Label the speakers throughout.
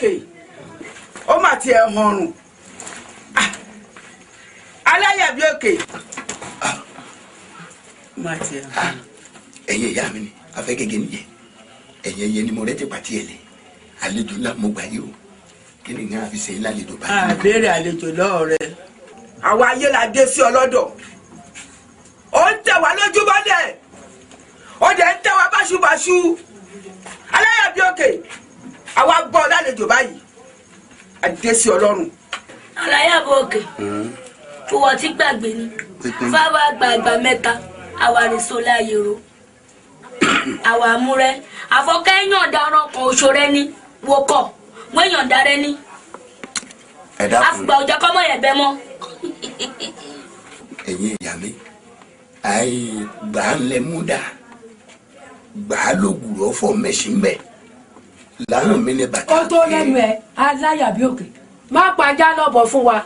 Speaker 1: òkè ó mà tiẹ̀ hànrùn aláyàbí òkè má tiẹ̀ hànrùn.
Speaker 2: ẹ̀yin ìyá mi ni afẹ́ gẹ́gẹ́ nìyẹn ẹ̀yin ẹ̀yẹ ni mo rẹ́ ti pàtí ẹ̀ lẹ̀ àlejò ńlá mo gbà yìí o kí ni ìyá fi ṣe ńlá àlejò bá mi.
Speaker 1: àbẹ̀rẹ̀ àlejò lọ́ọ̀ rẹ àwa ayé la dé sí ọlọ́dọ̀ ó ń tẹ̀ wá lójú bọ́lẹ̀ ó dẹ̀ ń tẹ̀ wá báṣubàṣu aláyàbí òkè àwa gbọ́ lálejò báyìí adé sí ọlọ́run.
Speaker 3: aláyàbọ̀ òkè ìwọ tí gbàgbé ni fáwọn àgbààgbà mẹ́ta àwa rè so láàyè ro àwa amúrẹ́ àfọkẹ́yàn ọ̀daràn kan oṣù rẹ ní wọkọ̀ wẹ́yàn darẹ́ ní àfùgbà ọjà kọ́mọ yẹn bẹ́ mọ́.
Speaker 2: ẹ̀yin ìyá mi àì gbà á lẹ mú dá gbà á lóògùrọ̀ fọ mẹ́sìn bẹ́ẹ̀ láwọn mi ní bàtà.
Speaker 4: ó tó lẹ́nu ẹ̀ aláyàbí òkè má pàjá lọ́bọ̀ fún wa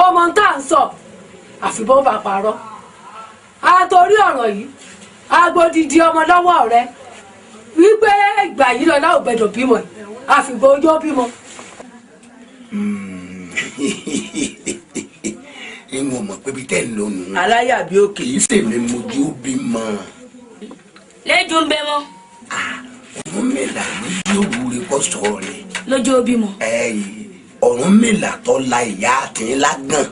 Speaker 4: ọmọ tá à ń sọ àfibọ́n bá parọ́ àtòrí ọ̀rọ̀ yìí agbódìdí ọmọ lọ́wọ́ rẹ wípé ìgbà yìí lọ́lá ò gbẹdọ̀ bímọ àfìgbọ́ ojú bímọ.
Speaker 2: ìwọ̀n mọ̀ pé bí tẹ́ ń lónú.
Speaker 1: aláyàbí òkè
Speaker 2: kì í sèmi mojú bímọ.
Speaker 3: lẹ́jọ́ ń bẹ́ mọ́.
Speaker 2: ọ̀run mẹ́la lójú òwúrẹ́ kọ́ sọ̀rọ̀ rẹ̀.
Speaker 3: lójú bímọ.
Speaker 2: ọ̀run mẹ́la tó la ìyá àti ńlá gan.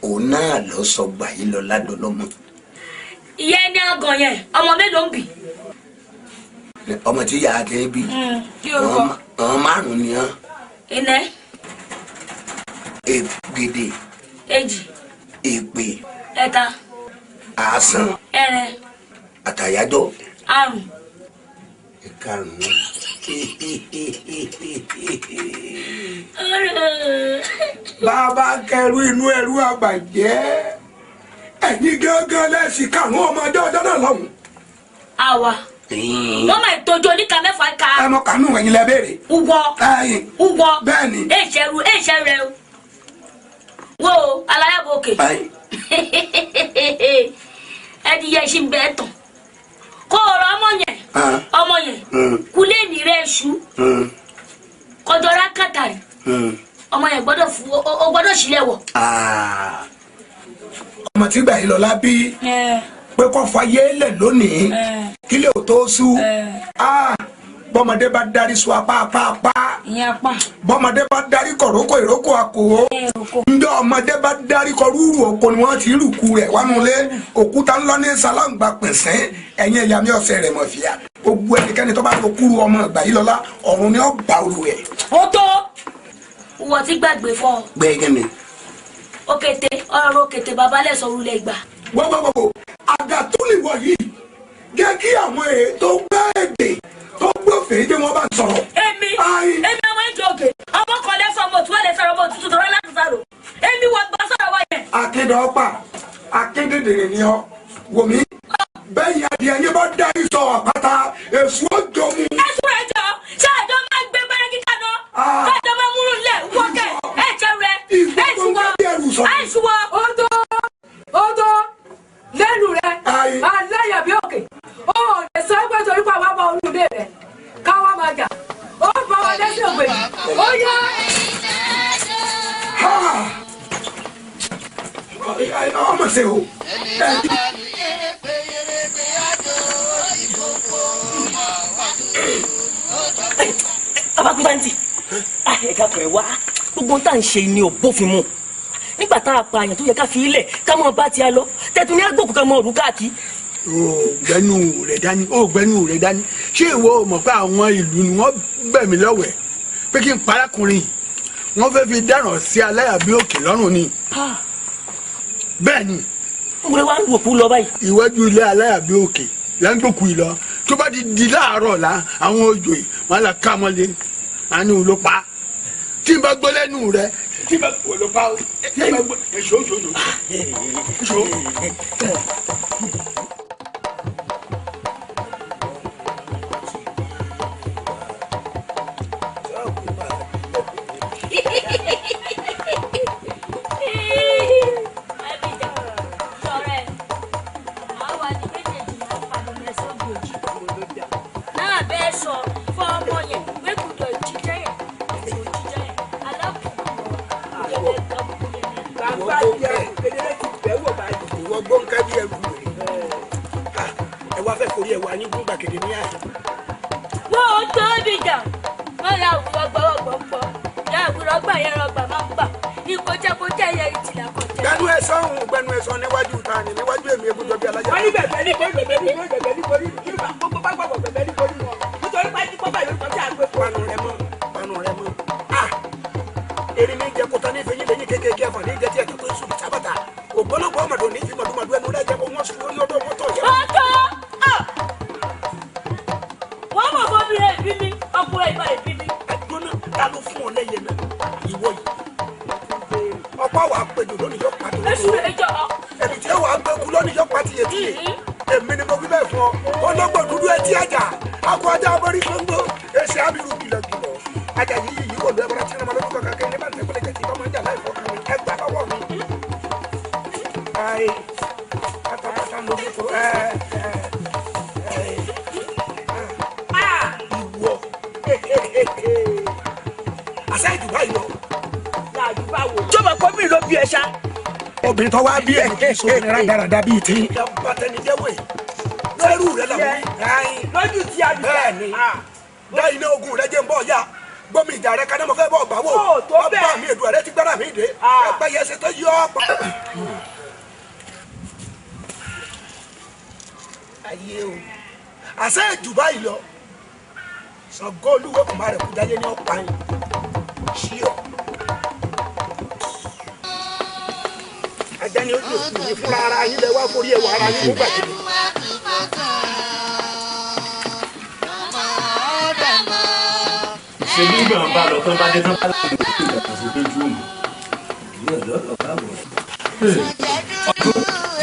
Speaker 2: òun náà lọ sọ gbà yìí lọ ládọ́lọ́mọ.
Speaker 3: ìyá ẹni àgàn yẹn ọmọ mélòó ń bì.
Speaker 2: ọmọ tí ìyá àti bí. ọmọ márùn-ún ni hàn.
Speaker 3: iná.
Speaker 2: ègèdè.
Speaker 3: èjì.
Speaker 2: èpè.
Speaker 3: ẹ̀ta.
Speaker 2: àásán.
Speaker 3: ẹ̀rin.
Speaker 2: àtàyájọ́.
Speaker 3: àrùn.
Speaker 2: ìkarùn-ún.
Speaker 5: bàbá kẹrù inú ẹrú àgbàjẹ́ ẹ̀yin gángan lẹ́sìn káwọn ọmọdé ọjọ́ náà lọ́hùn.
Speaker 3: àwa wọ́n máa tọ́jú oníkà mẹ́fà ká.
Speaker 5: ẹ mọ kànú ẹ̀yin lẹ béèrè.
Speaker 3: uwọ
Speaker 5: bẹ́ẹ̀ni.
Speaker 3: èṣẹ rẹ o wo aláyàbọ̀ òkè ẹni yẹ ṣì ń bẹ tán kó o rọ ọmọ yẹn kulé nìrẹ ṣu kọjọra kàtàrí ọmọ yẹn gbọ́dọ̀ sílẹ̀ wọ̀.
Speaker 5: ọmọ tí gbà yìí lọ lábí pé kò fàyè lẹ̀ lónìí kílẹ̀ ò tó sú bọ́mọdé bá darí sọ apá bọ́mọdé bá darí kọ̀rókò ìrókò àkòwò ǹjọ́ ọmọdé bá darí kọ rúurú oko ni wọ́n ti rúkú rẹ̀ wánúlé òkúta ńlọ ní sàlámùgbà pẹ̀sẹ̀ ẹ̀yìn ẹ̀yà mi ọ̀sẹ̀ rẹ̀ mọ̀ fìyà gbogbo ẹnikẹ́ni tó bá lọ kúrú ọmọ ìgbà yìí lọ́lá ọ̀run ni ó bá olú ẹ̀.
Speaker 3: ó tó wọ́n ti gbàgbé fọ́.
Speaker 2: gbẹ́gẹ́ mi.
Speaker 3: òkété ọ̀rọ̀ òkété babalẹ̀ sọ orúlẹ̀ ìgbà.
Speaker 5: gbogbogbò àgàtúlìwọ̀ yìí jẹ́ kí àwọn ètò gbẹ́ èdè tó gbófin tí wọ́n bá sọ̀rọ̀.
Speaker 3: èmi ọmọ ìjọ òkè ọmọ kan lẹ́sọ̀ ọmọ òtún wẹ́lẹ̀ sọ̀rọ̀ ọmọ òtútù tọrọ láti sàrò èmi wọ́n gbọ́ sọ̀rọ̀ wọ́n yẹn.
Speaker 5: akédọ̀ọ́pà akédèdèrè ni ọ wòmí bẹ́ẹ̀ adìẹ yẹn bá darí sọ àpáta èso òjò mu.
Speaker 3: èso rẹ̀ jọ ṣáàjọ máa gbé bẹ́rẹ̀ kíkà náà ṣáàjọ máa múlò lẹ̀ wọ́kẹ̀ ẹ̀jẹ̀ rẹ̀ ẹ̀ṣùwọ̀.
Speaker 4: ó tó lẹ́nu rẹ̀ aláyàbí òkè ó lè sọ pé torí pa wàá bá olùdé rẹ̀ káwá máa jà ó bá wa lẹ́sìn ògbè ó yá.
Speaker 5: ọmọ ṣe o.
Speaker 6: abakunbanti ẹ̀ka kọ̀ ẹ̀ wá gbogbo tá à ń ṣe ni ò bófin mu nígbà tá a pa àyàn tó yẹ ká fi ilẹ̀ ká mọ̀ bá ti a lọ tẹ̀tún ní agbókùn ká mọ̀ ọ̀rù káàkiri.
Speaker 5: gbẹ́nu rẹ̀ dání ṣé ìwọ mọ̀ pé àwọn ìlú ni wọ́n gbẹ̀mí lọ́wẹ̀ pé kí n parákùnrin wọ́n fẹ́ fi dáràn sí aláyàbí òkè lọ́rùn ni. bẹ́ẹ̀ ni.
Speaker 6: wúrẹ́ wá ń wò kú lọ báyìí.
Speaker 5: iwájú ilé aláyàbí òkè láńgbòkú yìí lọ tó bá di láàárọ̀ la àwọn òjò yìí wọ́n á ká mọ́lé àánú ló pa tí n bá gbọ́ lẹ́nu rẹ̀ tí n bá gbọ́ ló pa tí n bá gbọ́ èso. wà yín gún gbàgede ní àyè.
Speaker 3: wọ́n tó bìjà wọ́n yà wúrọ̀ gbọ́wọ́gbọ́ yà wúrọ̀ gbà yẹn rọgbà máa ń gbà ní kọjá yẹ ìtìlá kọjá.
Speaker 5: gbẹnu ẹ sọ níwájú ta ni níwájú èmi Egúnjọbí Alájà.
Speaker 1: wọ́n ní bẹ̀bẹ̀ ní kórí bẹ̀bẹ̀ ní kórí gbogbo bá gbàgbọ́ bẹ̀bẹ̀ ní kórí wọn nítorí pé tí kọ́bà yóò tọ́jú àgbẹ̀ fún
Speaker 5: panu rẹ mọ́. eri mi jẹ kótó ní fẹyín lẹ́yìn kékeré ẹfọ ní jẹjẹ tó ń sùn sábàtà ògbólógbò ọmọdé ní fi màdùmàdù ẹnu rẹ jẹ kó wọn sùn lórí ọdọ mọ́tò yẹ.
Speaker 3: wọ́n mọ̀ bọ́ bí rẹ̀ bí mi ọkùnrin ìbá ìbí mi.
Speaker 5: àdúgbò ta ló fún ọ lẹ́yìn náà ìwọ yìí ọ̀pọ̀ wàá pèjò lónìí yọ pàtó ẹbí tí wàá gbẹkú lónìí yọ pàtó yẹ tìyẹ èmi ni mo fi bẹ́ẹ̀ fún ọ ológbò dúdú etí ẹja akọ ajá abọ́rí gbogbo èsì abiru kìlọ̀kìlọ̀ ajá yìí kò lọ ẹbọra tí ọmọ lórúkọ kankan ní bàtẹ kọlẹ kẹtì ọmọ ìjà láì fọkàn mi ẹgbà lọ́wọ́ mi. ayi pátápátá lórúkọ ìwọ àṣà ìdùbà yìí lọ.
Speaker 1: jọba kọ́ mi ló bí ẹ ṣá.
Speaker 5: obìnrin tó wá bí ẹ kì í so ní rádaràda bíi tí. bàtẹnijẹwò yìí lẹ́rù rẹ làwọn yìí.
Speaker 1: lójú tí a bí
Speaker 5: bẹ́ẹ̀ ni dá iná ogun rẹ jẹ́ ń bọ̀ ya gbọ́mi ìjà rẹ kaná mo fẹ́ bọ̀ gbà wò ọba mi èdè rẹ ti gbára mi dé ẹgbẹ́ yẹn ṣe tó yọ ọ́ pa. ayé o àṣẹ ìjùbá yìí lọ Ṣàngó Olúwo kò má rẹ̀ kú jáde ní ọ̀pá yìí ṣí ọ. ajá ni ó ti òkú yìí fúnra ara yín lẹ wá forí ẹwà ara yín nígbà tí.
Speaker 7: ṣe nígbà ń bá lọ tán bá dé tán bá láti lè fi ìgbà sí lójú òun.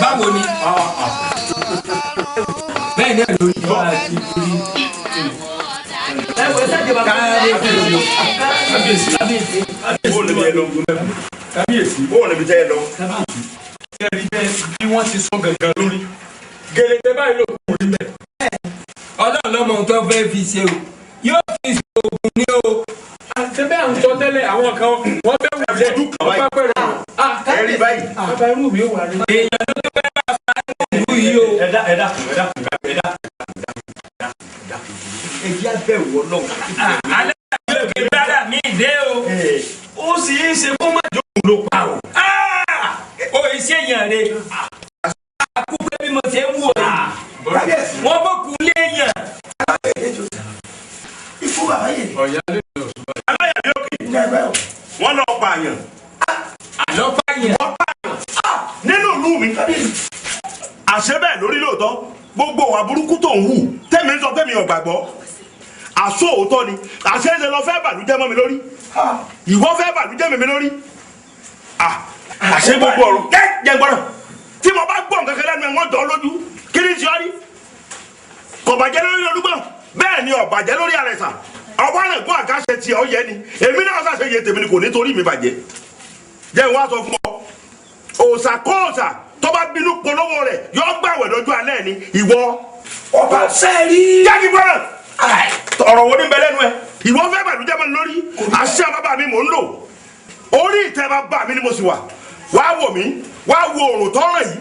Speaker 2: báwo ni bẹ́ẹ̀ náà ló ní wá sí torí
Speaker 7: kábíyèsí bóun níbi tẹ́ ẹ lọ. ẹ̀rí bẹ́ẹ̀ bí wọ́n ti sọ gangan lórí gẹ̀lẹ́tẹ̀ báyìí ló kún orí bẹ́ẹ̀.
Speaker 2: ọlọ́run lọ́mọ tó fẹ́ fi ṣe o yóò fi ṣe oògùn ní o.
Speaker 7: àtẹ̀bẹ́ à ń sọ tẹ́lẹ̀ àwọn kan wọ́n bẹ́ẹ̀ wù jẹ́ wọ́n bá pẹ̀lú. ẹ̀rí báyìí. bàbá irú mi wà rí.
Speaker 2: èèyàn ló tó fẹ́ bá fa ìlú yìí o.
Speaker 7: ẹ̀dá ẹ̀yí abẹ́ wọ náà.
Speaker 2: alẹ́ yóò fi dára mi dé o.
Speaker 7: ó sì ń ṣe kó má jókòó ló pa o.
Speaker 2: o ṣe yàn re akú pé bí mo ṣe ń wò ó wọ́n bó kú léèyàn.
Speaker 5: ikú bàbá yẹn.
Speaker 7: ọ̀yá lè lọ sùn.
Speaker 8: aláyàbí òkè wọ́n lọ pààyàn.
Speaker 2: àlọ́ pààyàn.
Speaker 8: nínú ìlú mi àṣẹ bẹ́ẹ̀ lórí lóòótọ́ gbogbo wà burúkú tó ń hù tẹ́mi ń sọ tẹ́mi ò gbàgbọ́ àṣọ òótọ́ ni àṣẹ ṣe lọ fẹ́ bàlújẹ́ mọ́ mi lórí ìwọ fẹ́ bàlújẹ́ mi lórí àṣẹ gbogbo ọ̀rọ̀ jẹ́ gbọ́dọ̀ tí mo bá gbọ́ nǹkan kan lẹ́nu ẹ̀ wọ́n jọ lójú kí ni ìṣọ́ rí kò bàjẹ́ lórí olúgbọ̀n bẹ́ẹ̀ ni ọ̀bàjẹ́ lórí àrẹ̀sà ọba rẹ̀ gbọ́ àkáṣe tiẹ̀ ọ yẹ ni èmi náà ṣàṣe yẹ tèmi ni kò ní torí mi bàjẹ́ jẹ́ ìwọ́n aṣọ fún ọ òòṣà kóòṣà tó bá bínú polówó rẹ̀ yọ gbàwẹ̀ lọ́jọ́ alẹ́ ni ìwọ
Speaker 5: ọba sẹ́ẹ̀rí.
Speaker 8: jáde gbọ́dọ̀ ọ̀rọ̀ wo ni bẹ lẹ́nu ẹ ìwọ fẹ́ bàlújẹ́ mọ́ ni lórí àṣẹ bàbá mi mò ń lò orí ìtẹ́ bàbá mi ni mo sì wà wá wò mí wá wo òrùn tọ́rọ̀ yìí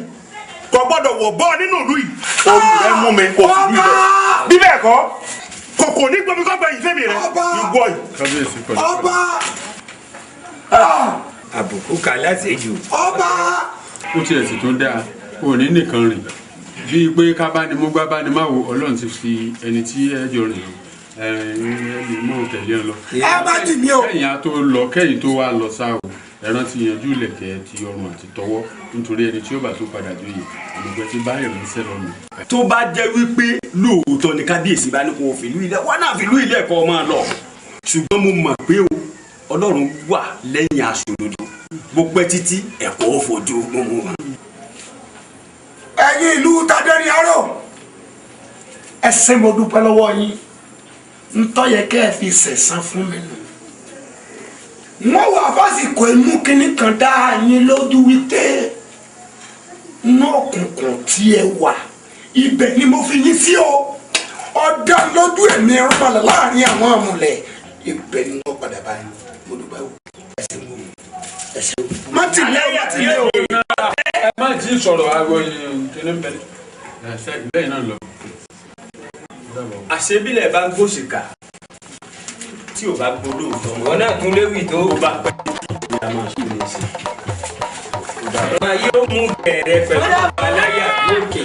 Speaker 8: kò gbọ́dọ̀ wọ̀ bọ́ nínú ìlú yìí olú rẹ mú mi kò sí ìlú rẹ bí bẹ́ẹ̀ kọ́ kòkò ní gbọmí kọ́gbẹ́ yìí fẹ́mi rẹ ìwọ yìí.
Speaker 7: kábíyèsí pẹ̀lú.
Speaker 5: ọba.
Speaker 2: àbùkù kà láṣejù.
Speaker 5: ọba.
Speaker 7: ó tiẹ̀ sì tún dáa òní nìkan rìn bíi pé kábánimúgbá bánimáwo ọlọ́run ti fi ẹni tí ẹ jọ rìn ẹni mọ̀ tẹ̀lé ẹ lọ.
Speaker 5: ẹ má dì mí o.
Speaker 7: kẹ́yìn tó wá lọ sáà o ẹran ti yanjú ilẹ̀kẹ̀ ti ọrùn àti tọwọ́ nítorí ẹni tí ó bá tó padà jóyè olùgbẹ́ ti bá ìrìnsẹ̀ lọ́nà.
Speaker 8: tó bá jẹ́ wípé lóòótọ́ ni kábíyèsí bá ní kó fìlú ilẹ̀ wọn náà fìlú ilẹ̀ kọ́ máa lọ ṣùgbọ́n mo mọ̀ pé o ọlọ́run wà lẹ́yìn aṣòdodo bó pẹ́ títí ẹ̀kọ́ ó fojú mímú wọn.
Speaker 5: ẹ̀yin ìlú tadẹ́rìn arọ ẹ ṣé mo dúpẹ́ lọ́wọ́ yín ntọ́yẹ kẹ́ ẹ fi sẹ̀san fún mi nù. wọ́n wà fásitì ìmú kínní kan dá yín lójú wípé inú òkùnkùn tí ẹ wà ibẹ̀ ni mo fi yín sí o ọ̀dà lójú ẹ̀mí rúmọ̀lẹ̀ láàrin àwọn àmúlẹ̀ ibẹ̀ ni wọ́n padà bá yín mo dúpẹ́ o ẹ ṣé mo ẹ ṣé o. má ti lé o má ti lé o.
Speaker 7: ẹ má ti sọ̀rọ̀ àgọ́ yìí kíní bẹ́ẹ̀ náà lọ.
Speaker 1: àṣebílẹ̀ bá ń gbòṣìkà tí ò bá gbó lóòótọ́ wọn náà tún léwì tó bá pẹ́ ìyá máa ṣe lè ṣe. wọn yóò mú bẹ̀rẹ̀ pẹ̀lú aláyà lókè.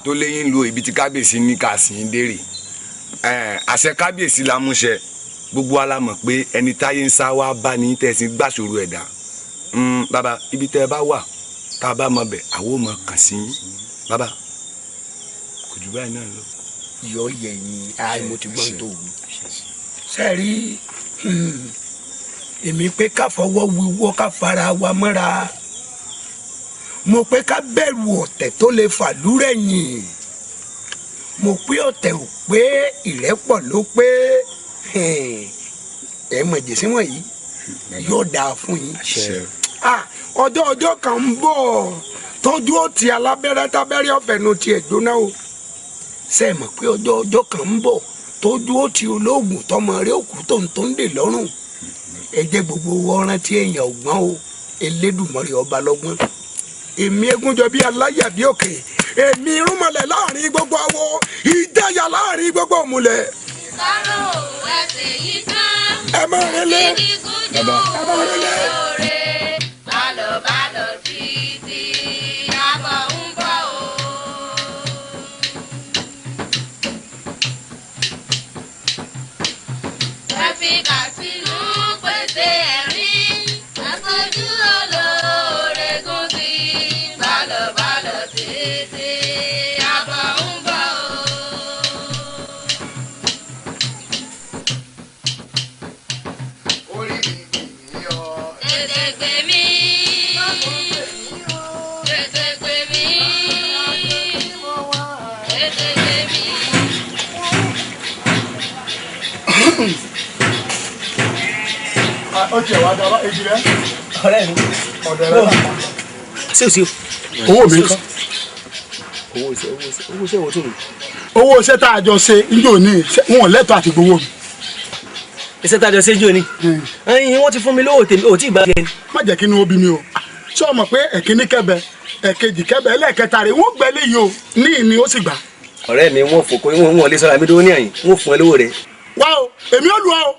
Speaker 9: tó léyìn lu ibi tí kábíyèsí ní ká sì ń dèrè àṣẹ kábíyèsí la múṣẹ gbogbo wa la mọ̀ pé ẹni táyé ń sá wá bá ní tẹ̀sí gbàṣòro ẹ̀dá bàbá ibi tẹ́ ẹ bá wà tá a bá mọ bẹ̀ àwọn ò mọ kàn sí yín bàbá kò jù báyìí náà lọ.
Speaker 2: yọ yẹ̀yìn àì mo ti gbọ́n tó wù. sẹ́ẹ̀rí èmi pé ká fọwọ́ wíwọ́ ká fara wa mọ́ra mo pé ká bẹ̀rù ọ̀tẹ̀ tó lè fàlú rẹ̀yìn mo pé ọ̀tẹ̀ ò pé ìrẹ́pọ̀ ló pé ẹ̀ mọ̀ jèsí wọ̀nyí yóò dáa fún yín. ọjọ́ kan ń bọ̀ tọ́jú ó ti alábẹ́rẹ́ tábẹ́rẹ́ ọ̀fẹ́ nu tiẹ̀ jóná o ṣe é mọ̀ pé ọjọ́ kan ń bọ̀ tójú ó ti olóògùn tọmọ rẹ̀ òkú tó ń tó ń dè lọ́rùn ẹ jẹ́ gbogbo wọ́ọ́rán tí èèyàn ọ̀gbọ́n o Elédùmarè ọba lọ́gbọ́n èmi Egúnjọbí Aláyàbí Òkè èmi irúnmọlẹ̀ láàrin gbogbo awo ìdáyà láàrin gbogbo òmùlẹ̀.
Speaker 10: ìkárò ẹsẹ̀ yìí tán.
Speaker 2: ẹ máa relé
Speaker 10: ẹ
Speaker 2: máa relé.
Speaker 10: bálọ̀ títí àbọ̀ ń bọ̀ o. tẹ́fíkà sínú pèsè ẹ̀rín àtọ́jú olóore gùn sí bálọ̀ títí àbọ̀ ń bọ̀ o. Tètè gbé mi. Tètè gbé mi. Tètè gbé mi.
Speaker 5: ó tiẹ̀ wá dábàá èjì rẹ̀.
Speaker 6: ọ̀rẹ́ mi.
Speaker 5: ọ̀dọ̀ rẹ̀ náà.
Speaker 6: ṣé o ṣe o.
Speaker 5: owó mi kọ́.
Speaker 6: owó iṣẹ́ wo tó mi.
Speaker 5: owó iṣẹ́ tá a jọ ṣe njó ní wọn ò lẹ́tọ̀ọ́ àti gbowó mi.
Speaker 6: iṣẹ́ tá a jọ ṣe jò ní. ẹyin wọ́n ti fún mi lówó tèmi ò tí ì gbà jẹ ni.
Speaker 5: má jẹ́ kí inú ó bí mi o ṣé o mọ̀ pé ẹ̀kíní kẹ́bẹ ẹ̀kejì kẹ́bẹ ẹlẹ́ẹ̀kẹta rẹ̀ wọ́n gbẹ léyìí o ní ìní ó sì gbà.
Speaker 6: ọ̀rẹ́ mi wọ́n fòkó wọn lè sọ̀rọ̀ àmì dúró ní àyìn wọ́n fún ẹ lówó rẹ̀.
Speaker 5: wá o èmi ò lù ọ́ o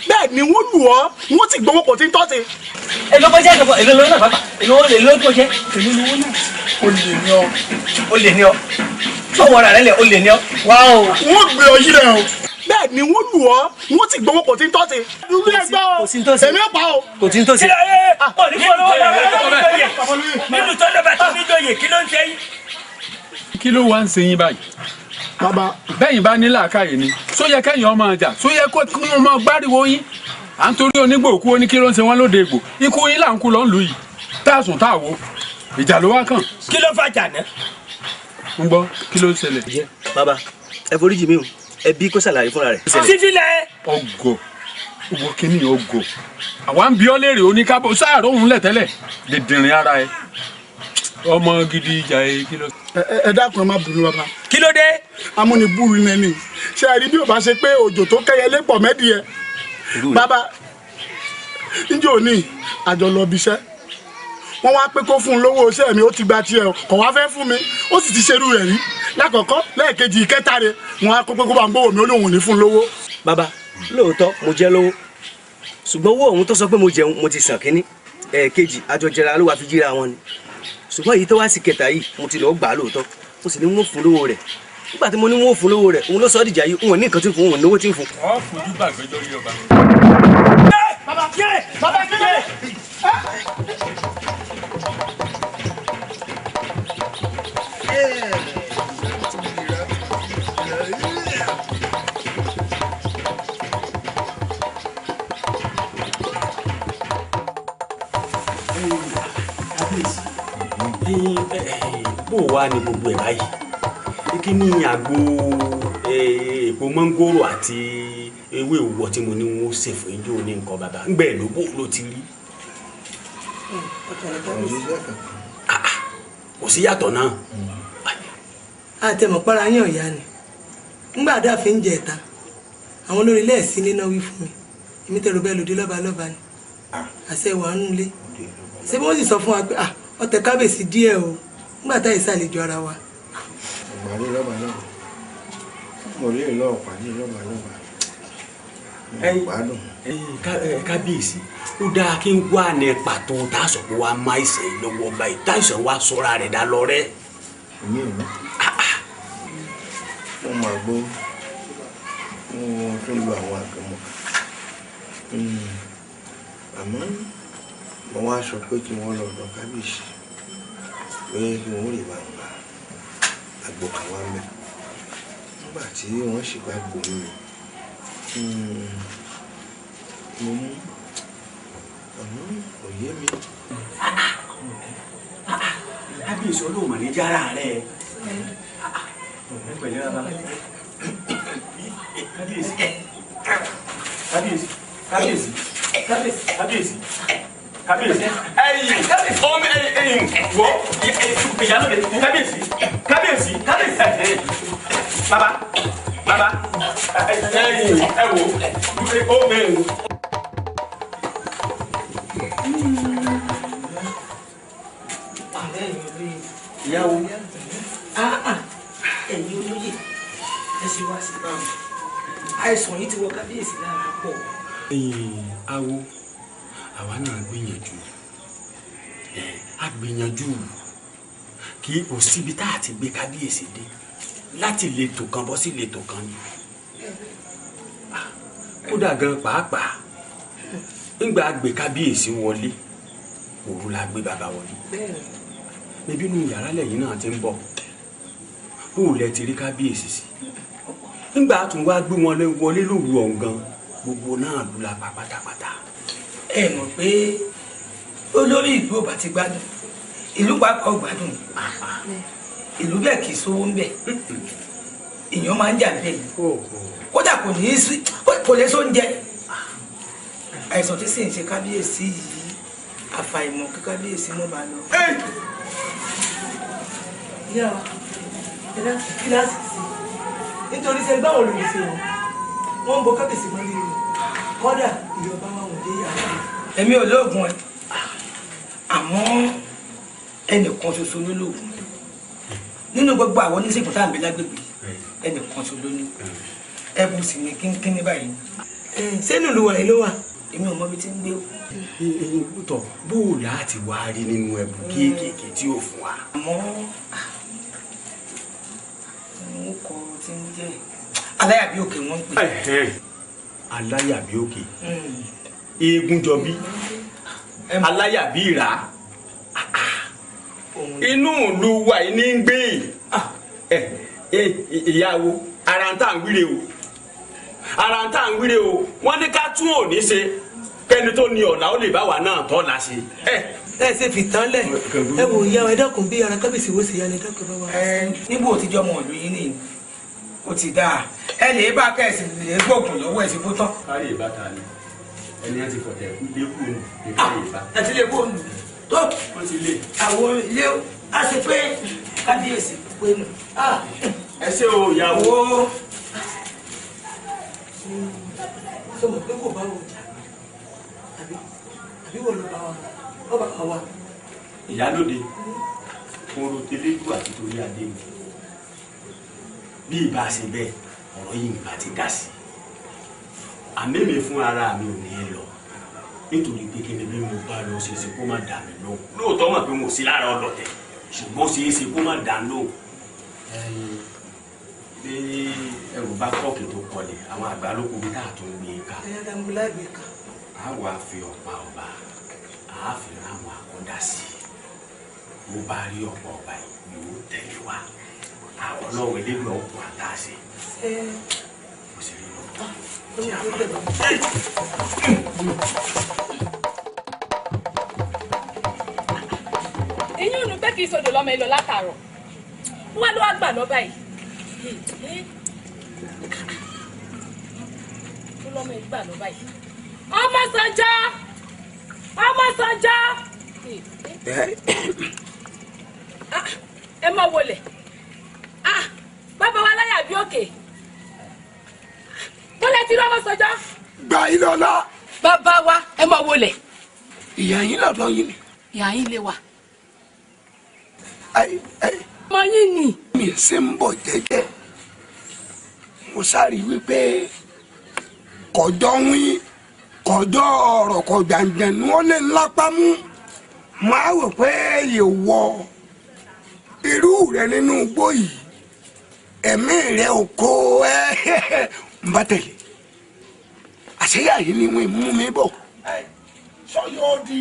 Speaker 5: bẹ́ẹ̀ ni wọ́n lù ọ́ wọ́n sì gbowó kò tí ń tọ́ sí.
Speaker 6: èlò kọjá èlò lówó náà pápá èlò tó jẹ́.
Speaker 5: èmi lówó náà o lè ní ọ.
Speaker 6: o lè ní ọ fọwọ́ ara rẹ lẹ̀ o lè ní ọ. wá o.
Speaker 5: wọ́n gbé ọ yí rẹ o bẹ́ẹ̀ ni wọ́n lù ọ́ wọ́n sì gbowó kò tí ń tọ́ sí. dúró ẹgbẹ́ o èmi ò pa o.
Speaker 6: kò tí ń tó sí.
Speaker 1: nínú tọ́lọ́ba tó ní jòyè kí ló ń ṣe yín.
Speaker 7: kí ló wá ń ṣe yín báyìí.
Speaker 5: bàbá
Speaker 7: bẹ́yìn bá ní làákàyè ni só yẹ kẹ́yìn ọmọ ọjà só yẹ kó kí wọ́n máa gbáriwo yín à ń torí onígbò òkú ó ní kí ló ń ṣe wọ́n lóde ègbò ikú yín là ń kú lọ́ ń lù yìí tá a sùn tá a wo ìjà ló wá kàn.
Speaker 1: kí ló fàjà náà.
Speaker 7: ń gbọ́ kí ló ń ṣẹlẹ̀.
Speaker 6: bàbá ẹ foríjì mi o ẹ bí kó ṣàlàyé fúnra rẹ̀.
Speaker 1: sífìlẹ̀.
Speaker 7: ọgọ owó kínní ọgọ àwa ń bí ọ léèrè oníkábọ sáàrò òun lẹ tẹ́lẹ̀ lè dìrín ara ẹ ọmọ gidi ìjà ẹ kí ló.
Speaker 5: ẹ dákun ẹ má bínú bàbá.
Speaker 1: kí ló dé.
Speaker 5: amúnibúru nẹni ṣe àrí bí o bá ṣe pé òjò tó kẹyẹlé pọ̀ mẹ́dìẹ bàbá níjẹ́ òní àjọ lọ bí iṣẹ́ wọ́n wá pé kó fún un lówó iṣẹ́ mi ó ti gba tiẹ̀ kọ̀ wá fẹ́ fún mi ó sì ti ṣerú rẹ̀ rí lákọ̀ọ́kọ́ lẹ́ẹ̀kejì ìkẹta rẹ̀ wọ́n á kó pé kó bá ń gbówó mi ó lóun ò ní fún un lówó.
Speaker 6: bàbá lóòótọ́ mo jẹ́ lówó ṣùgbọ́n owó òun tó sọ pé mo jẹun mo ti sàn kínní ẹ̀ẹ̀kejì àjọjẹra ló wà fi jíra wọn ni ṣùgbọ́n èyí tó wá sí kẹta yìí mo ti lọ gbà á lóòótọ́ mo sì ní wọ́n fún lówó rẹ̀ nígbà tí mo ní wọ́n fún lówó rẹ̀ òun ló sọ ọ́ dìjà yìí òun ní nǹkan tí ń fún òun lówó tí ń fún.
Speaker 7: ọ fojú gbàgbé lórí ọba.
Speaker 5: bàbá yé bàbá yé.
Speaker 11: bó wá ní gbogbo ẹ̀ báyìí kí ni àgbo èpo mọ́ngòrò àti ewé òwò tí mo ní wọn ó ṣe fún ijó ní nǹkan bàbá ń gbẹ ló bó ló ti rí. kò sí yàtọ̀ náà.
Speaker 12: àtẹ̀mọ̀ para yín ọ̀yá ni ńgbà dáàfin ń jẹ ẹ̀ta àwọn olórí ilé ẹ̀sìn ilé náà wí fún mi èmi tẹ̀rù bẹ́ẹ̀ lòdì lọ́ba ni àṣẹ ìwà ń nulẹ̀ ṣé wọ́n sì sọ fún wa pé ọtẹ kábèsí díẹ̀ o ńgbà táyì sàlejò ara wa.
Speaker 13: pàdé lọ́ba lọ́ba mo rí ìlọ́ọ̀ pàdé lọ́ba lọ́ba gbádùn.
Speaker 11: kábíyèsí ó dáa kí n wá ní pàtó tá a sọ pé wàá má ìsẹ̀ lọ́wọ́ báyìí táìsàn wa sọ́ra rẹ̀ dá lọ rẹ́.
Speaker 13: èmi ò mọ̀ wọ́n máa gbọ́ wọ́n tó lu àwọn àgbẹ̀mọ́ àmọ́ mo wá sọ pé kí wọ́n lọ ọ̀dọ̀ kábíyèsí pé kí wọ́n lè bá gba àgbo kan wá mẹ́ nígbà tí wọ́n sì bá gbòmí mo mú àmọ́ kò yé mi.
Speaker 11: kábíyèsí olóòmọ ní jára rẹ pẹ̀lú bàbá kábíyèsí kábíyèsí kábíyèsí kábíyèsí kábíyèsí ọmọ wọ ìyálóde kábíyèsí kábíyèsí kábíyèsí bàbá bàbá ẹ wò ó mẹ́rin. ìyàwó
Speaker 12: ẹ̀yin olóyè ẹ ṣe wá sí báwọn àìsàn yìí ti wọ kábíyèsí lára pọ̀.
Speaker 11: awo àwa náà gbìyànjú a gbìyànjú kí o síbi tá a ti gbé kábíyèsí dé láti letò kan bọ́ sí letò kan ni kódà gan pàápàá nígbà gbé kábíyèsí wọlé òru la gbé bàbá wọlé níbí inú yàrá lẹ́yìn náà ti ń bọ̀ bó lẹ ti rí kábíyèsí sí nígbà tún wá gbé wọn wọlé lóru ọ̀hún gan gbogbo náà lù la pa pátápátá.
Speaker 12: ẹ mọ̀ pé olórí ìlú ò bá ti gbádùn ìlú pàápàá ò gbádùn ìlú bẹ́ẹ̀ kì í sówó ń bẹ̀ èèyàn máa ń jà bẹ́ẹ̀ kódà kò ní í sí kò lè sóúnjẹ àìsàn tí sì ń ṣe kábíyèsí yìí àfàìmọ̀ kí kábíyèsí mọ́ bá lọ. ìyá wa ẹ̀dá kíláàsì sí nítorí ṣe gbá òòlù sí wọn ń bọ kábíyèsí mọ́ lílo kódà ìjọba wọn ò dé yàrá. èmi ò lóògùn ẹ àmọ́ ẹnìkan ṣoṣo ló lóògùn nínú gbogbo àwọn oníṣègùn tá à ń bẹ lágbègbè ẹnìkan ṣoṣo ló ní ẹbùn sì ní kínkínní báyìí. sẹ́nu ìlú wọ̀nyí ló wà èmi ò mọ ibi tí ń gbé o.
Speaker 11: tọ bó o láti wá rí nínú ẹbùn kéékèèké tí ò fún wa.
Speaker 12: àmọ́ mo kọ tí ń jẹ́ aláyàbí òkè wọ́n ń pè.
Speaker 11: aláyàbí òkè eégún jọbí aláyàbí ìrà inú ìlú wa yìí ní ń gbé ìyàwó ara ń tà ń wíre o ara ń tà ń wíre o wọ́n ní ká tún òní ṣe kẹ́ni tó ní ọ̀la ó lè bá wa náà tọ́ la ṣe.
Speaker 12: ẹ ṣe fi tán lẹ ẹ wò ìyá wa ẹ dákun bí ara kábíyèsí wo ṣe yá ni dákun bá wa. níbo ò ti jọ ọmọ ìlú yín nìyí ó ti dáa ẹ lè bá kẹ́sì lè gbóògùn lọ́wọ́ ẹ̀ sí bó tán.
Speaker 11: káyè bá ta ni ẹni á ti fọ̀tẹ̀ lé kú nù káyè bá.
Speaker 12: ẹ ti lè kó nù tó àwọn ilé á ṣe pé kábíyèsí pé nù.
Speaker 11: ẹ ṣe o ìyàwó.
Speaker 12: sọmọ pé kò bá wò jà àbí wọ́n ló bá wa ọba kan wa.
Speaker 11: ìyálóde fún rotelegu àti torí adé mi bí ìbá ṣe bẹ́ẹ̀ ọ̀rọ̀ yìí nígbà ti dá sí àmẹ́mẹ́ fún ara mi ò ní í lọ nítorí pé kí ni bí mo bá lọ ṣe é ṣe kó má dà mí lóhùn lóòótọ́ mọ̀ pé mo sí lára ọlọ́tẹ̀ ṣùgbọ́n ṣe é ṣe kó má dà lóhùn bí ẹrù bá kọ́ọ̀kì tó kọlẹ̀ àwọn àgbà ló kó bí tá a tún gbé e ká a wà fi ọ̀pá ọba a fi ráwọn àkọ́dá sí i bó bá rí ọ̀pá ọba yìí yóò tẹ̀lé wa àwọn ọlọ́wọ́ eléwé ọkùn àtàṣe mo sì rí lọ.
Speaker 14: èyí ò ní pẹ́ kì í sọdọ̀ lọ́mọ ẹ lọ látàárọ̀ wọ́n ló wá gbà lọ báyìí lọ́mọ ẹ gbà lọ báyìí ọmọ Sànjá ẹ má wọlé bàbá wa láyà bí òkè bọ́lá ti rọ́mọ Sànjá.
Speaker 2: Gbà yín lọ́la.
Speaker 14: Bàbá wa ẹ má wọlé.
Speaker 2: Ìyá yín lọ́dọ̀ yín ni.
Speaker 14: Ìyá yín lè wà.
Speaker 2: Ọmọ yín ni. Mi ṣe ń bọ̀ jẹ́jẹ́. Mo sáré wípé kọjọ́ wín kọjọ́ ọ̀rọ̀ kọjàǹjẹ̀ ni wọ́n lè lápá mú. Máa wò pé yóò wọ irú rẹ nínú igbó yìí. Ẹ̀mí rẹ ò kó ń bá tẹ̀lé. Àṣeyà yìí ni wọ́n mú mi bọ̀. Sọ yóò di.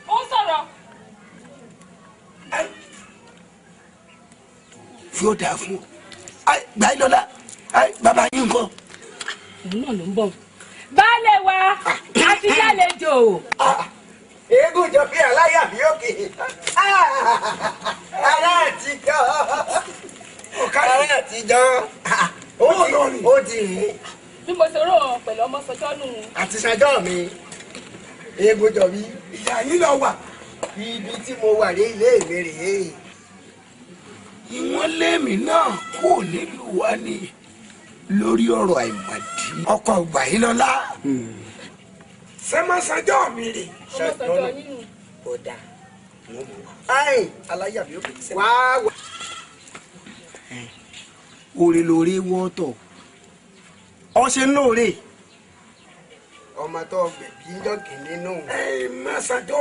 Speaker 14: Ó sọ̀rọ̀.
Speaker 2: Fi ó dáa fún ọ. Gbà yín lọ́la. Bàbá yín kọ́.
Speaker 14: Òun náà ló ń bọ̀. Baálé wa, a ti lálejò.
Speaker 15: Eégún jọ bí aláyà bí òkè. Ará àtijọ́. Ará àtijọ́. Ó di rèé.
Speaker 14: Bí mo ṣe rò pẹ̀lú ọmọ Sànjá nù.
Speaker 15: Àti Sànjá mi. Eégún jọ bí.
Speaker 2: Ìyá yín lọ wà.
Speaker 15: Ibi tí mo wà ní ilé ìwé rèé.
Speaker 2: Ìwọ́n lémi náà kò nílùú wa ni lórí ọ̀rọ̀ àìmọ̀dí. Ọkọ̀ gbà yín lọ́la. Sẹ́mọ́ Sànjá mi rè.
Speaker 14: Ọmọ Sànjá nínú.
Speaker 15: Ó dà. Ayin aláyà bí ó kò tẹ́. Wá. Orí lórí wọ́tọ̀. Ọṣẹ lóore. Ọmọ tó gbẹ̀bí ń jọ́gì nínú.
Speaker 2: Má Sànjá.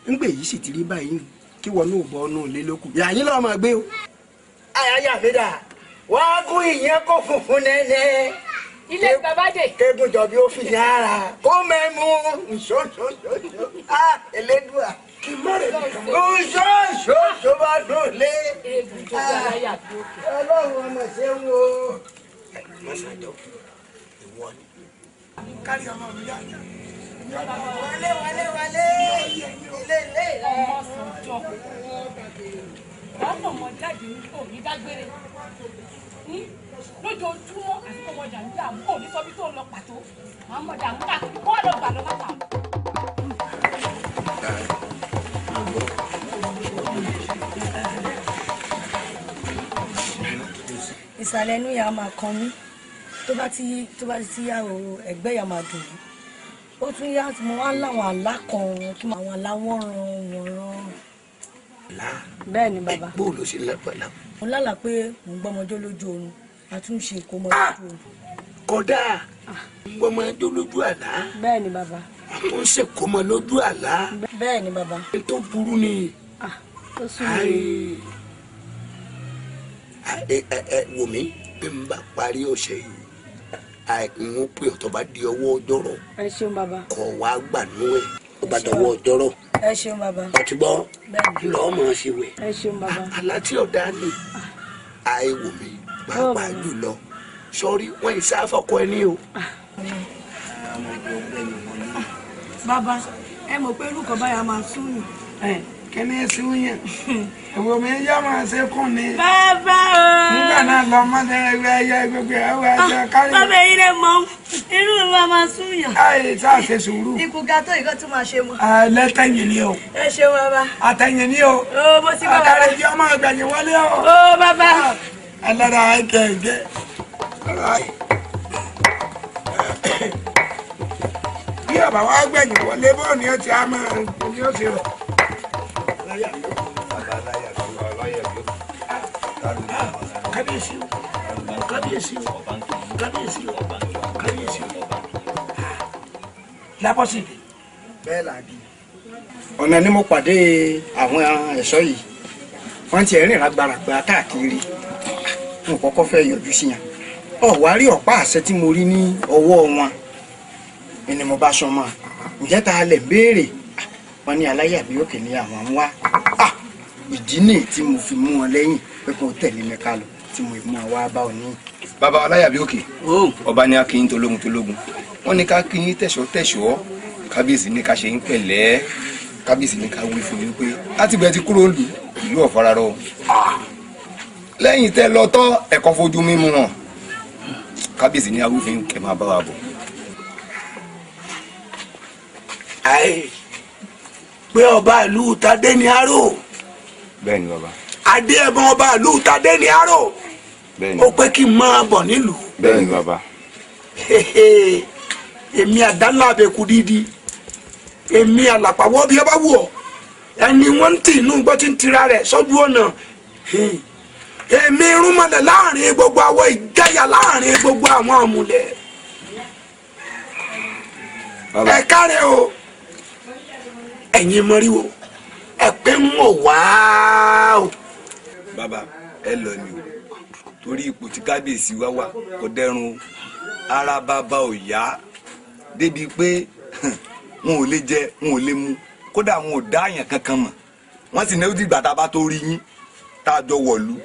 Speaker 15: Ńgbè yìí sì ti rí báyìí kí wọn náà bọ ọ́nù lé lókù. Yàyín lọ́ọ́ máa gbé o. Ayáyà mi dà. Wọ́n gún ìyẹn kó funfun nẹ́nẹ́.
Speaker 14: Ilé bàbá dè.
Speaker 15: Kégun jọ bí ó fi yára. Kó mẹ́mu. Nṣoṣoṣoṣo. Elédùà.
Speaker 2: Kì í má rẹ̀ nìkan.
Speaker 15: Nṣoṣoṣo bá dùn lé.
Speaker 14: Eégún tó bí aláyà bí òkè.
Speaker 15: Ọlọ́run ọmọ ṣe ń wo.
Speaker 2: Má Sànjá ìwọ ni. Kárí ọmọ mi yá.
Speaker 15: Wálé. Ilé.
Speaker 14: Ọmọ Sànjá. Ọmọ ọmọ jáde ní òní dágbére. Lójoojúmọ́ àti ọmọ dàmú dàmú òní sọ bí tó ń lọ pàtó. Àwọn ọmọ dàmú káàkiri kó lọ gbà lọ látà.
Speaker 3: Ìsàlẹ̀ inú yà máa kan mí tó bá ti yá o ẹ̀gbẹ́ yà máa dùn mí. Ó tún yá mo wá láwọn àlá kan kí àwọn àlá wọ́nran. Bẹ́ẹ̀ ni bàbá.
Speaker 2: Bó ló ṣe lẹ́pẹ̀lá.
Speaker 3: Mo lálàá pé mò ń gbọ́mọjọ́ lójú oorun àtúnṣe ìkómọ lójú oorun.
Speaker 2: Kódà ń gbọ́mọjọ́ lójú àlá.
Speaker 3: Bẹ́ẹ̀ ni bàbá.
Speaker 2: Àtúnṣe ìkómọ lójú àlá.
Speaker 3: Bẹ́ẹ̀ ni bàbá.
Speaker 2: Tó burú ni.
Speaker 3: Ó sún mi.
Speaker 2: Wò mí bí n bá parí ọ̀sẹ̀ yìí àìkún pé ọ̀tọ̀ bá di ọwọ́ ọjọ́rọ̀.
Speaker 3: Ẹ ṣeun bàbá.
Speaker 2: Kọ̀ wá gbà níwẹ̀ ó bá dọwọ́ ọjọ́rọ̀.
Speaker 3: Ẹ ṣeun bàbá.
Speaker 2: Ọtí gbọ́ lọ́ọ́ mọ̀ ṣe wẹ̀.
Speaker 3: Ẹ ṣeun bàbá.
Speaker 2: Aláti ọ̀dà ni àìwò mi pàápàá jùlọ sọrí wọn ìṣe àfọkọ ẹni o.
Speaker 3: Bàbá ẹ mọ̀ pé irú kan báyà máa sún yàn.
Speaker 2: Kẹ́ni sún yàn ìwọ mi yá máa ṣe kún ni.
Speaker 3: Bàbá o.
Speaker 2: Nígbà náà lọ mọ́tò ẹgbẹ́ ẹyẹ gbogbo ẹwẹ́ ẹjọ́ kárí.
Speaker 3: Bàbá yìí lè mọ irú ìwà máa sún yàn.
Speaker 2: Àyè tá a ṣe sùúrù.
Speaker 3: Ikú ga tó ìkọ́ tún máa ṣe mọ́.
Speaker 2: Lẹ́tẹ̀yìn ni o.
Speaker 3: Ẹ ṣeun bàbá.
Speaker 2: Àtẹ̀yìn ni o.
Speaker 3: Ó bó sí bàbá.
Speaker 2: Àkàrẹ̀ jẹ́ ọmọ ìgbẹ̀yìn wọlé o.
Speaker 3: Ó bàbá.
Speaker 2: Ẹlẹ́dàá ẹ̀jẹ̀. Bí ọ̀bà wa gbẹ̀yìn wọlé bọ́ọ̀ ni ó ti á máa ní ó ti rọ̀. Kábíyèsí o. Lábọ́sì.
Speaker 15: Bẹ́ẹ̀ làbí. Ọ̀nà ni mo pàdé àwọn ẹ̀ṣọ́ yìí. Wọ́n ti rìn rágbàràgbà káàkiri. Mo kọ́kọ́ fẹ́ yọjú sí yàn. Wá rí ọ̀pá àṣẹ tí mo rí ní ọwọ́ wọn. Ni mo bá sọ mọ́. Ǹjẹ́ ta lẹ̀ ń béèrè? Wọ́n ní Aláyàbíòkè ní àwọn ń wá. Ìdí nìyí tí mo fi mú wọn lẹ́yìn pé kó tẹ̀lé mi ká lọ tí mo mú wa bá ọ ní.
Speaker 16: Bàbá Aláyàbíòkè ọba ní akínyín tológun wọ́n ní ká kínyín tẹ̀sọ́ kábíyèsí ní ká ṣe ń pẹ̀lẹ́ kábíyèsí ní ká wí fún mi pé láti bẹ́ẹ̀ ti kúrò lù ìlú ọ̀fararọ lẹ́yìn tẹ́ lọ tọ́ ẹ̀kọ́ fojú mímú wọn kábíyèsí ní awífín kẹ́ máa bá wa bọ̀.
Speaker 2: àì pé ọba ìlú Tadé ní Aró.
Speaker 9: bẹ́ẹ̀ ni bàbá.
Speaker 2: adé ẹ̀bọ̀n ọba ìlú Tadé ní Aró.
Speaker 9: bẹ́ẹ̀ ni.
Speaker 2: ó pé kí n máa bọ̀ nílùú.
Speaker 9: bẹ́ẹ̀ ni bàbá.
Speaker 2: èmi àdánlá àbẹ̀kù dídí èmi àlàpàwọ́ bí ẹ bá wù ọ́ ẹni wọ́n ń tì inú gbọ́ tí ń tira rẹ̀ sọ́jú ọ̀nà èmi irúnmọlẹ̀ láàrin gbogbo àwọn ìjáyà láàrin gbogbo àwọn àmúlẹ̀ ẹ kárẹ̀ o ẹ̀yin mọ́ríwó ẹ pé ń wò wá o.
Speaker 9: bàbá ẹ lọ ni o torí ipò tí kábíyèsí wá wà kò dẹrùn ara bàbá ò yá débi pé wọn ò lè jẹ wọn ò lè mu kódà wọn ò dá àyàn kankan mọ̀ wọ́n sì ní ó dìgbà tá a bá tó rí yín tá a jọ wọ̀lú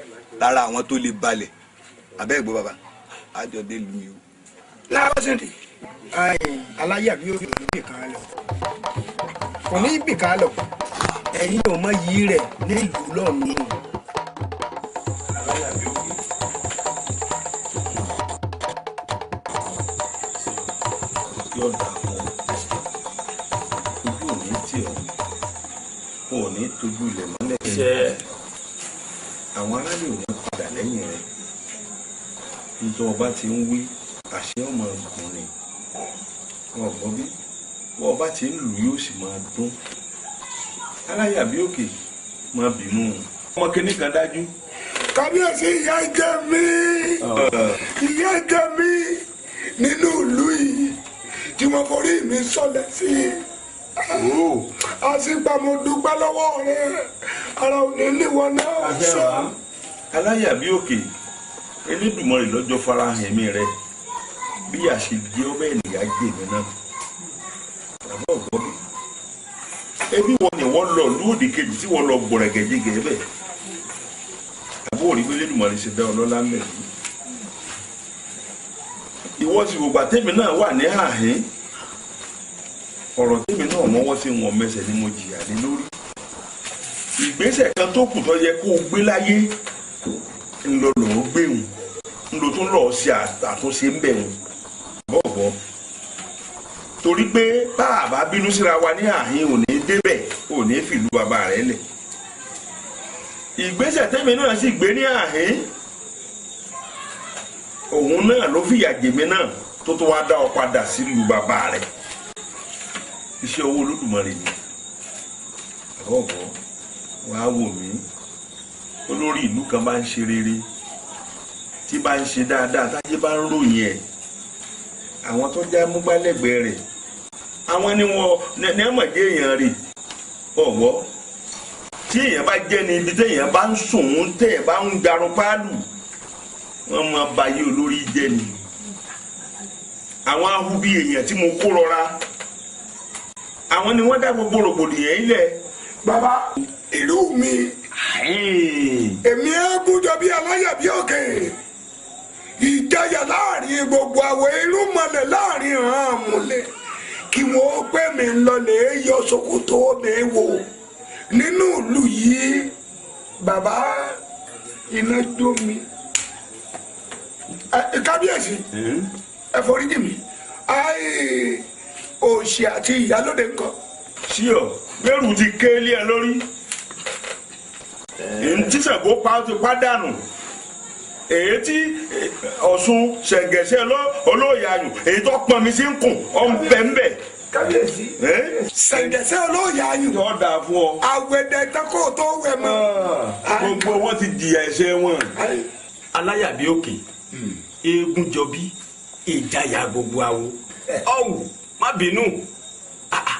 Speaker 9: lára àwọn tó lè balẹ̀ abẹ́ ìgbó bàbá àjọ dé lu mi o.
Speaker 2: láàárọ̀ sẹ́ndì.
Speaker 15: aláyà bí ó fi ibì kan lọ kò ní ibì kan lọ ẹ̀yin ò mọ yìí rẹ̀ nílùú lọ́ọ̀nù.
Speaker 8: yóò dà fún ọ ojú òní tì ọ kò ní tójú ilẹ̀ mọ́lẹ̀ ṣe àwọn aráàlú ò ní padà lẹ́yìn rẹ̀ nítorí ọba ti ń wí àṣẹ ọmọ ọkùnrin ọgbọ́n bí wọ́n ọba ti ń lù yóò sì máa dún aláyà bí òkè máa bínú ọmọ kìíní kan dájú.
Speaker 2: kábíyèsí ìyà jẹ mí ìyà jẹ mí nínú ìlú yìí tí wọ́n forí mi sọlẹ̀ sí àsìgbà mo dúpẹ́ lọ́wọ́ rẹ ara ò ní níwọ̀n náà sọ.
Speaker 8: aláyà bí òkè Elédùmarè lọ́jọ́ farahàn ẹ̀mí rẹ bí àṣejẹ ọbẹ̀ ènìyàn jẹ mí náà bàbá ọ̀gbọ́n mi ebi wọn ni wọ́n lọ lóòdì kejì tí wọ́n lọ gbọ̀rẹ̀gẹ̀jẹ̀gẹ̀ bẹ́ẹ̀ àbúrò rí pé Elédùmarè ṣe dá ọlọ́lá ń bẹ̀ yìí ìwọ ti gbogbo àtẹ́mi náà wà ní àhín ọ̀rọ̀ tẹ́mi náà mọ́wọ́ sí wọn mẹsẹ̀ ni mo jìyà ní lórí ìgbésẹ̀ kan tó kù tó yẹ kó o gbé láyé ńlọ lòó gbéhùn ńlọ tó ń lọ sí àtúnṣe ń bẹ̀hùn bọ́ọ̀bọ́ torí pé bá a bá bínú síra wa ní àhín ò ní débẹ̀ ò ní fìlú bàbá rẹ̀ lẹ̀ ìgbésẹ̀ tẹ́mi náà sì gbé ní àhín òun náà ló fìyà jèmi náà tó tó wá dá ọ padà sílùú bàbá rẹ̀ iṣẹ́ owó Olódùmarè ni ọ̀bọ̀ wàá wò mí olórí ìlú kan bá ń ṣe rere tí bá ń ṣe dáadáa táyé bá ń ròyìn ẹ̀ àwọn tó já múgbálẹ́gbẹ̀ẹ́ rẹ̀ àwọn ni wọn ní ẹ̀mọ̀jẹ́ èèyàn rè ọ̀wọ́ tí èèyàn bá jẹ́ ní ibi téèyàn bá ń sùn tẹ̀ bá ń garun páálù wọ́n máa bayé olórí jẹ́ ni àwọn ahubi èèyàn tí mo kó rọra àwọn ni wọ́n dá gbogbo rògbòdìyàn ilẹ̀.
Speaker 2: bàbá ìlú mi èmi ẹgúnjọ bíi aláyà bíi òkè ìjayà láàrin gbogbo àwọn ìlú mọlẹ̀ láàrin hàn múlẹ̀ kí wọ́n pè mí lọlẹ̀ yọ ṣòkòtò mi wò nínú ìlú yìí bàbá iná jó mi kábíyèsí ẹ foríjì mi òṣì àti ìyálóde nǹkan.
Speaker 8: ṣíọ gbẹrù ti kéélé ẹ lórí ntísàgó pa ti pàdánù èyí tí Ọ̀ṣun ṣẹ̀gẹ̀ṣẹ̀ olóòyàyò èyí tó pọn mi sí ń kùn ọ̀nbẹ̀nbẹ̀.
Speaker 2: kábíyèsí ṣẹ̀gẹ̀ṣẹ̀ olóòyàyò
Speaker 8: tó dà fún ọ.
Speaker 2: àwẹ̀dẹ̀ tako tó wẹ̀ mọ́.
Speaker 8: gbogbo wọn ti jìyà ẹ̀ṣẹ̀ wọn.
Speaker 11: aláyàbí òkè eégún jọbí ìjayà gbogbo awo ọ̀wù má bínú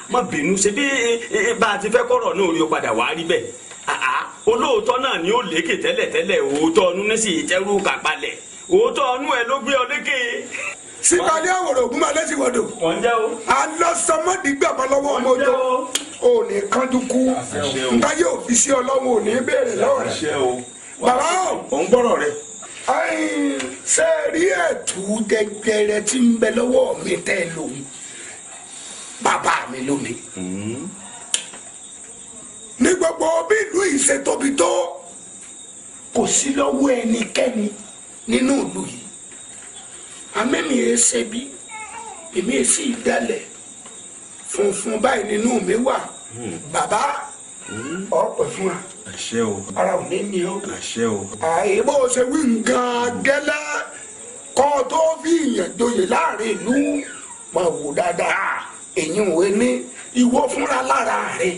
Speaker 11: má bínú ṣe bí bá a ti fẹ́ kọ́rọ̀ náà rí o padà wá rí bẹ́ẹ̀ olóòótọ́ náà ni ó lékè tẹ́lẹ̀tẹ́lẹ̀ òótọ́ ọnú ní sì tẹ́rù kàpalẹ̀ òótọ́ ọnú ẹ ló gbé ọ lékè.
Speaker 2: sípàdé àwòrán ògùn máa lẹ́sìn wọ́dọ̀.
Speaker 11: wọ́n jẹ́ o.
Speaker 2: alọ́sọmọdé gbàgbọ́ lọ́wọ́ ọmọ ọjọ́ ò ní kánjú kú nǹkan yóò fi sí ọlọ́run ò ní béèrè lọ́wọ́ rẹ̀. bàbá
Speaker 8: ò ń gbọ́rọ̀ rẹ̀.
Speaker 2: ṣe rí ẹ̀tù jẹjẹrẹ tí ń bẹ lọ́wọ́ mi tẹ́ lòun bàbá mi lómi
Speaker 5: ní gbogbo bí ìlú yìí ṣe tóbi tó kò sí lọ́wọ́ ẹnikẹ́ni nínú ìlú yìí àmẹ́mi ẹ̀ ṣe bí èmi ẹ̀ sì dalẹ̀ funfun báyìí nínú mi wà bàbá ọ̀pẹ̀ fún wa
Speaker 11: àṣẹ o
Speaker 5: ara ò ní ní o
Speaker 11: àṣẹ o
Speaker 5: àìbó ṣe wí nǹkan gẹ́lẹ́ kọ́ tó fi ìyàn joyè láàrin ìlú máa wò dáadáa èyí òwe ní ìwọ fúnra lára rẹ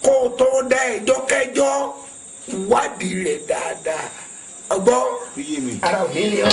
Speaker 5: kó tó dá ẹjọ́ kẹjọ́ wádìí rẹ̀ dáadáa ọgbọ́n ara ò ní ní o.